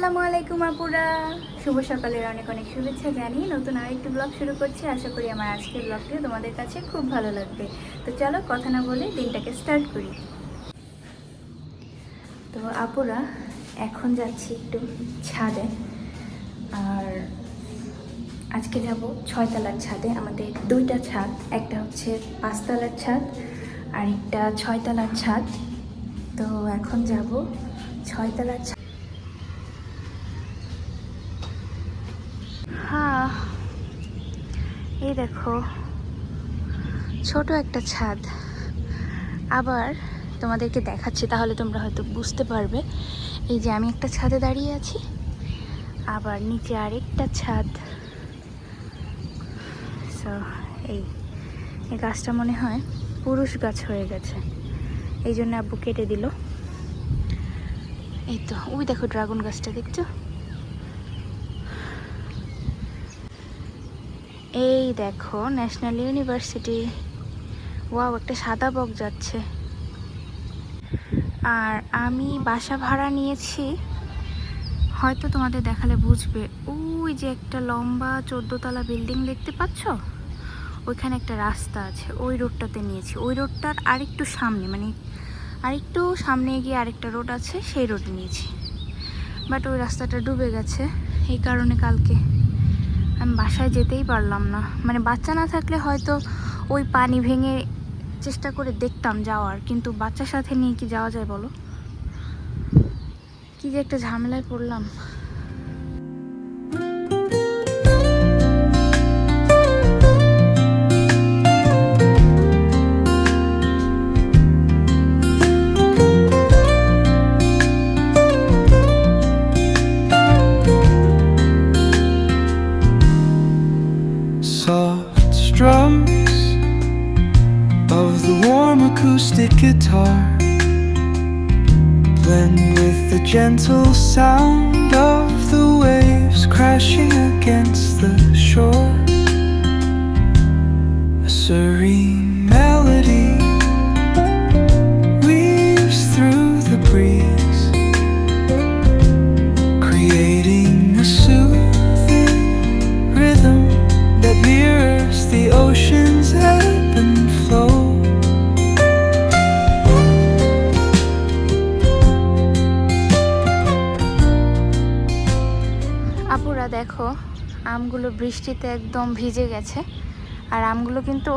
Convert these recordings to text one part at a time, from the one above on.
আসসালামু আলাইকুম আপুরা, শুভ সকালের অনেক অনেক শুভেচ্ছা জানিয়ে নতুন আরেকটি ব্লগ শুরু করছি। আশা করি আমার আজকের ব্লগটিও তোমাদের কাছে খুব ভালো লাগবে। তো চলো কথা না বলে দিনটাকে স্টার্ট করি। তো আপুরা এখন যাচ্ছি একটু ছাদে, আর আজকে যাব 6 তলার ছাদে। আমাদের দুইটা ছাদ, একটা হচ্ছে 5 তলার ছাদ আর একটা 6 তলার ছাদ। তো এখন যাব 6 তলার ছাদ। হ্যাঁ, এই দেখো ছোট একটা ছাদ। আবার তোমাদেরকে দেখাচ্ছি, তাহলে তোমরা হয়তো বুঝতে পারবে। এই যে আমি একটা ছাদে দাঁড়িয়ে আছি, আবার নিচে আরেকটা ছাদ। সো এই গাছটা মনে হয় পুরুষ গাছ হয়ে গেছে, এই জন্য আব্বু কেটে দিল। এই তো ওই দেখো ড্রাগন গাছটা দেখছো, এই দেখো ন্যাশনাল ইউনিভার্সিটি। ওয়াও, একটা সাদা বক যাচ্ছে। আর আমি বাসা ভাড়া নিয়েছি, হয়তো তোমাদের দেখালে বুঝবে। ওই যে একটা লম্বা 14 তলা বিল্ডিং দেখতে পাচ্ছ, ওইখানে একটা রাস্তা আছে, ওই রোডটাতে নিয়েছি। ওই রোডটার আরেকটু সামনে, মানে আরেকটু সামনে গিয়ে আরেকটা রোড আছে, সেই রোডে নিয়েছি। বাট ওই রাস্তাটা ডুবে গেছে, এই কারণে কালকে আমি বাসায় যেতেই পারলাম না। মানে বাচ্চা না থাকলে হয়তো ওই পানি ভেঙে চেষ্টা করে দেখতাম যাওয়ার, কিন্তু বাচ্চার সাথে নিয়ে কি যাওয়া যায় বলো? কি যে একটা ঝামেলায় পড়লাম। Soft strums of the warm acoustic guitar blend with the gentle sound of the waves crashing against the shore. A serene melody weaves through the breeze, creating a soothing rhythm that mirrors the ocean's ebb and flow. আপুরা দেখো, আমগুলো বৃষ্টিতে একদম ভিজে গেছে। আর আমগুলো কিন্তু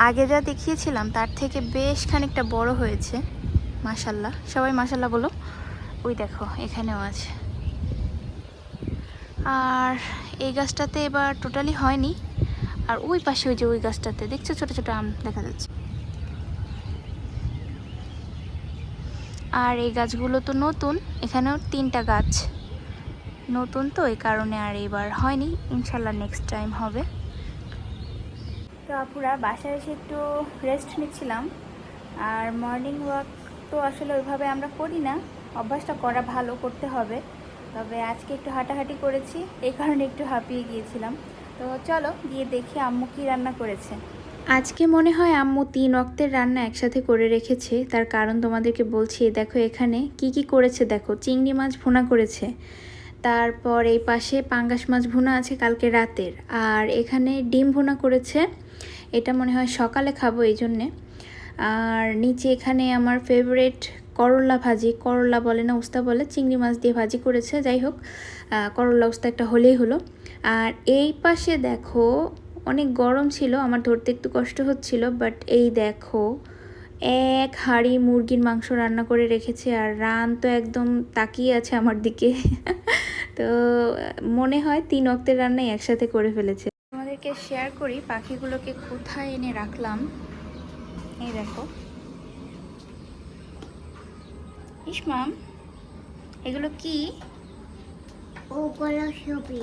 আগে যা দেখিয়েছিলাম তার থেকে বেশ খানিকটা বড় হয়েছে। মাশাল্লাহ, সবাই মাশাল্লাহ বলো। ওই দেখো এখানেও আছে। আর এই গাছটাতে এবার টোটালি হয়নি। আর ওই পাশে ওই যে ওই গাছটাতে দেখছো ছোট ছোট আম দেখা যাচ্ছে। আর এই গাছগুলো তো নতুন, এখানেও 3টা গাছ নতুন, তো এই কারণে আর এবার হয়নি। ইনশাল্লাহ নেক্সট টাইম হবে। তো আপুরা বাসায় এসে একটু রেস্ট নিচ্ছিলাম। আর মর্নিং ওয়াক তো আসলে ওইভাবে আমরা করি না, অভ্যাসটা করা ভালো, করতে হবে। তবে আজকে একটু হাঁটাহাঁটি করেছি, এই কারণে একটু হাঁপিয়ে গিয়েছিলাম। তো চলো গিয়ে দেখি আম্মু কী রান্না করেছে। আজকে মনে হয় আম্মু 3 ওয়াক্তের রান্না একসাথে করে রেখেছে। তার কারণ তোমাদেরকে বলছি, দেখো এখানে কি কি করেছে। দেখো চিংড়ি মাছ ভুনা করেছে, তারপর এই পাশে পাঙ্গাস মাছ ভুনা আছে কালকে রাতের, আর এখানে ডিম ভুনা করেছে, এটা মনে হয় সকালে খাবো এই জন্যে। আর নিচে এখানে আমার ফেভারিট করলা ভাজি, করলা বলে না উস্তা বলে, চিংড়ি মাছ দিয়ে ভাজি করেছে। যাই হোক, করলা উস্তা একটা হলেই হলো। আর এই পাশে দেখো অনেক গরম ছিল, আমার ধরতে একটু কষ্ট হচ্ছিল, বাট এই দেখো 1 হাঁড়ি মুরগির মাংস রান্না করে রেখেছে। আর রান তো একদম তাকিয়ে আছে আমার দিকে। তো মনে হয় 3 ওয়াক্তের রান্নাই একসাথে করে ফেলেছে। তোমাদেরকে শেয়ার করি পাখিগুলোকে কোথায় এনে রাখলাম। এই দেখো ইসমাম, এগুলো কি? ওগুলো ছবি।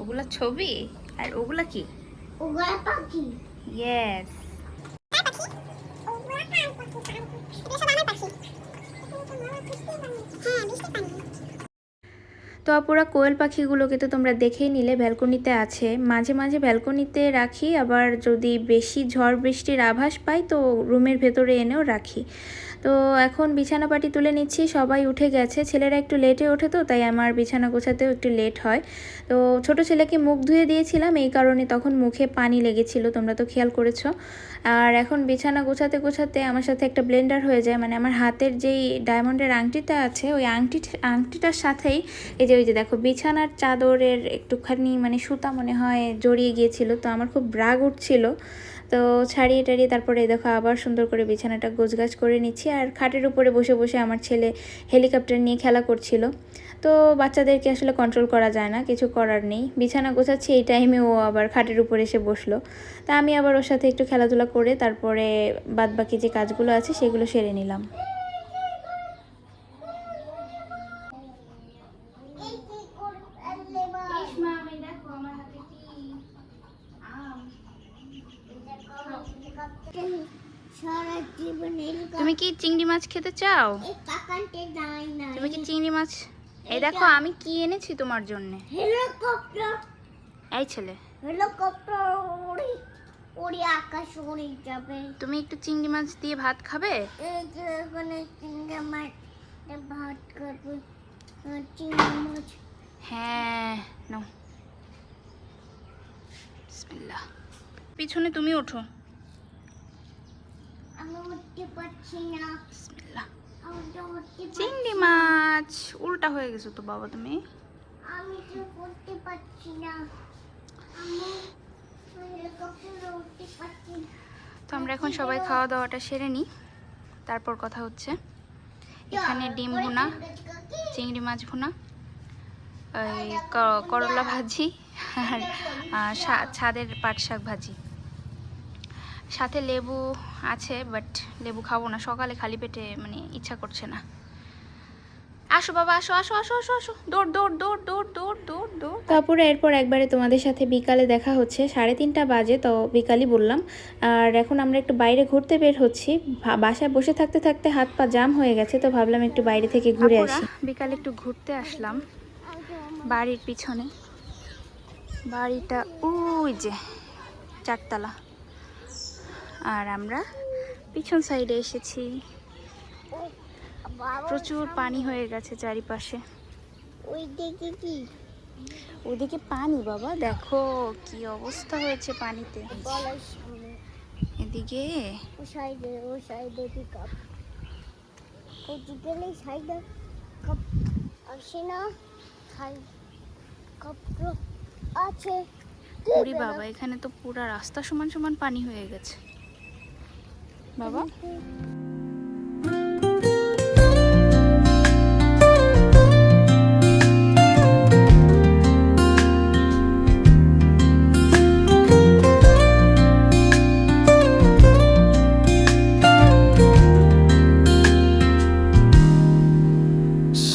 ওগুলা ছবি? আর ওগুলা কি? ওগুলো পাখি। ইয়েস। তো আপুরা কোয়েল পাখিগুলোকে তো তোমরা দেখেই নিলে ব্যালকনিতে আছে, মাঝে মাঝে ব্যালকনিতে রাখি, আবার যদি বেশি ঝড় বৃষ্টির আভাস পাই তো রুমের ভেতরে এনেও রাখি। তো এখন বিছানা পাটি তুলে নিচ্ছি, সবাই উঠে গেছে, ছেলেরা একটু লেটে ওঠে তো তাই আমার বিছানা গোছাতেও একটু লেট হয়। তো ছোট ছেলেকে মুখ ধুয়ে দিয়েছিলাম, এই কারণে তখন মুখে পানি লেগেছিল, তোমরা তো খেয়াল করেছো। আর এখন বিছানা গোছাতে গোছাতে আমার সাথে একটা ব্লেন্ডার হয়ে যায়, মানে আমার হাতের যেই ডায়মন্ডের আংটিটা আছে ওই আংটিটার সাথেই ওই যে দেখো বিছানার চাদরের একটুখানি মানে সুতা মনে হয় জড়িয়ে গিয়েছিল, তো আমার খুব রাগ উঠছিল। তো ছাড়িয়ে টাড়িয়ে তারপরে দেখো আবার সুন্দর করে বিছানাটা গোছগাছ করে নিচ্ছি। আর খাটের উপরে বসে বসে আমার ছেলে হেলিকপ্টার নিয়ে খেলা করছিল। তো বাচ্চাদেরকে আসলে কন্ট্রোল করা যায় না, কিছু করার নেই। বিছানা গোছাচ্ছি এই টাইমে ও আবার খাটের উপরে এসে বসলো। তা আমি আবার ওর সাথে একটু খেলাধুলা করে তারপরে বাদবাকি যে কাজগুলো আছে সেগুলো সেরে নিলাম। তুমি কি চিংড়ি মাছ খেতে চাও? তুমি কি চিংড়ি মাছ? এই দেখো আমি কি এনেছি তোমার জন্য। হেলিকপ্টার, এই ছেলে হেলিকপ্টার উড়ে আকাশ উড়ে যাবে। তুমি একটু চিংড়ি মাছ দিয়ে ভাত খাবে? এই যে এখানে চিংড়ি মাছ ভাত খাবে, চিংড়ি মাছ। হ্যাঁ নাও, বিসমিল্লাহ। পিছনে তুমি ওঠো। আমি উঠতে পারছি না। বিসমিল্লাহ। আমি তো উঠতে চিংড়ি মাছ উল্টা হয়ে গেছো তো বাবা তুমি। আমি তো উঠতে পারছি না। আমি হেলিকপ্টারে উঠতে পারছি না। তো আমরা এখন সবাই খাওয়া দাওয়াটা সেরে নিই, তারপর কথা হচ্ছে। এখানে ডিম ভুনা, চিংড়ি মাছ ভুনা, ওই করলা ভাজি আর ছাদের পাট শাক ভাজি, সাথে লেবু আছে, বাট লেবু খাবো না, সকালে খালি পেটে মানে ইচ্ছা করছে না। আসো বাবা, আসো আসো আসো আসো আসো, দৌড় দৌড় দৌড় দৌড় দৌড় দৌড় দৌড়। তারপরে এরপর একবারে তোমাদের সাথে বিকালে দেখা হচ্ছে, 3:30 বাজে, তো বিকালই বললাম। আর এখন আমরা একটু বাইরে ঘুরতে বের হচ্ছি, বাসায় বসে থাকতে থাকতে হাত পা জাম হয়ে গেছে, তো ভাবলাম একটু বাইরে থেকে ঘুরে আসি। বিকালে একটু ঘুরতে আসলাম বাড়ির পিছনে, বাড়িটা ওই যে 4তলা, আর আমরা পিছন সাইডে এসেছি। প্রচুর পানি হয়ে গেছে চারিপাশে। ওই দিকে কি? ওদিকে পানি বাবা, দেখো কি অবস্থা হয়েছে পানিতে। বলার সামনে এদিকে ও সাইডে পিকআপ, ওদিকে সাইডে কাপ আসে না, কাপ আছে। ওরে বাবা, এখানে তো পুরা রাস্তা সমান সমান পানি হয়ে গেছে বাবা।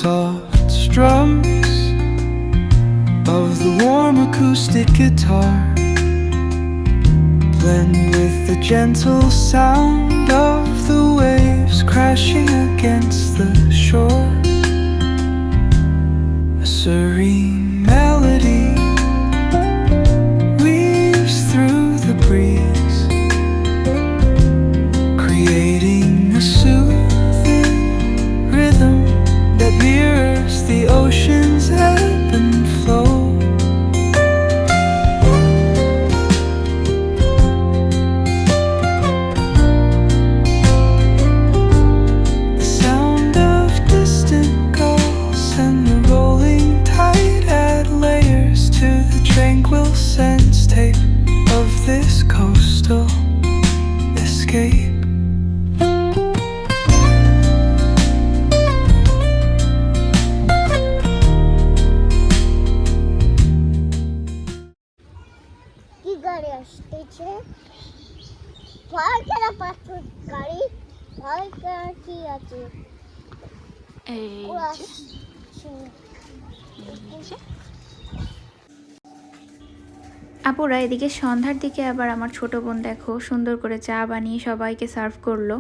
Soft strums of the warm acoustic guitar blend with the gentle sound of the waves crashing against the shore. A serene melody weaves through the breeze, creating a soothing rhythm that mirrors the ocean's ebb and flow. The sound of distant gulls and the rolling tide add layers to the tranquil sense tape of this coastal escape. কি গাড়ি আসতেছে? ভয় করা পাথর গাড়ি, ভয় করা কি আছে? এই ও যে, আসছে। এই যে। আপুরা এদিকে সন্ধ্যার দিকে আবার আমার ছোট বোন দেখো সুন্দর করে চা বানিয়ে সবাইকে সার্ভ করলো।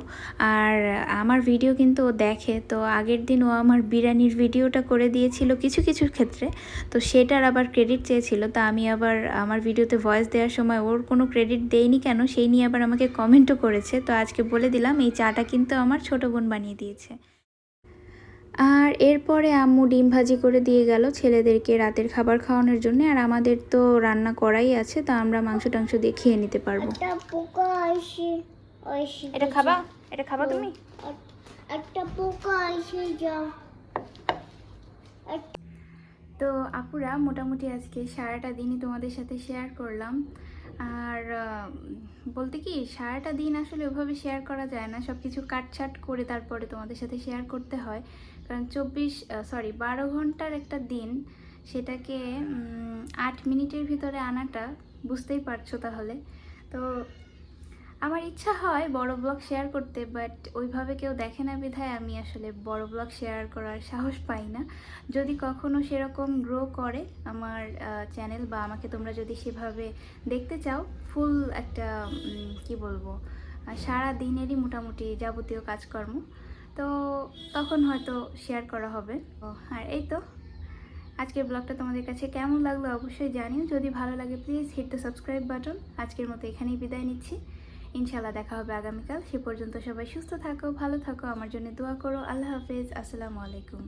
আর আমার ভিডিও কিন্তু ও দেখে, তো আগের দিন ও আমার বিরিয়ানির ভিডিওটা করে দিয়েছিল কিছু কিছু ক্ষেত্রে, তো সেটার আবার ক্রেডিট চেয়েছিল। তা আমি আবার আমার ভিডিওতে ভয়েস দেওয়ার সময় ওর কোনো ক্রেডিট দেইনি কেন সেই নিয়ে আবার আমাকে কমেন্টও করেছে। তো আজকে বলে দিলাম এই চাটা কিন্তু আমার ছোট বোন বানিয়ে দিয়েছে। আর এরপরে আম্মু ডিম ভাজি করে দিয়ে গেল ছেলেদেরকে রাতের খাবার খাওয়ানোর জন্য। আর আমাদের তো রান্না করাই আছে, তো আমরা মাংস টাংস দিয়ে খেয়ে নিতে পারবো। একটা পোকা আসে এটা খাবা? এটা খাবা তুমি? একটা পোকা আসে যাও। তো আপুরা মোটামুটি আজকে সারাটা দিনই তোমাদের সাথে শেয়ার করলাম। আর বলতে কি সারাটা দিন আসলে ওভাবে শেয়ার করা যায় না, সব কিছু কাটছাট করে তারপরে তোমাদের সাথে শেয়ার করতে হয়। কারণ 12 ঘন্টার একটা দিন, সেটাকে 8 মিনিটের ভিতরে আনাটা বুঝতেই পারছো। তাহলে তো আমার ইচ্ছা হয় বড় ব্লগ শেয়ার করতে, বাট ওইভাবে কেউ দেখে না বিধায় আমি আসলে বড় ব্লগ শেয়ার করার সাহস পাই না। যদি কখনো সেরকম গ্রো করে আমার চ্যানেল, বা আমাকে তোমরা যদি সেভাবে দেখতে চাও ফুল একটা কি বলবো সারা দিনেরই মোটামুটি যাবতীয় কাজকর্ম, তো তখন হয়তো শেয়ার করা হবে। আর এই তো আজকের ব্লগটা তোমাদের কাছে কেমন লাগলো অবশ্যই জানিও। যদি ভালো লাগে please hit the subscribe button. আজকের মতো এখানেই বিদায় নিচ্ছি, ইনশাল্লাহ দেখা হবে আগামীকাল। সে পর্যন্ত সবাই সুস্থ থাকো, ভালো থাকো, আমার জন্য দোয়া করো। আল্লাহ হাফেজ, আসসালামু আলাইকুম।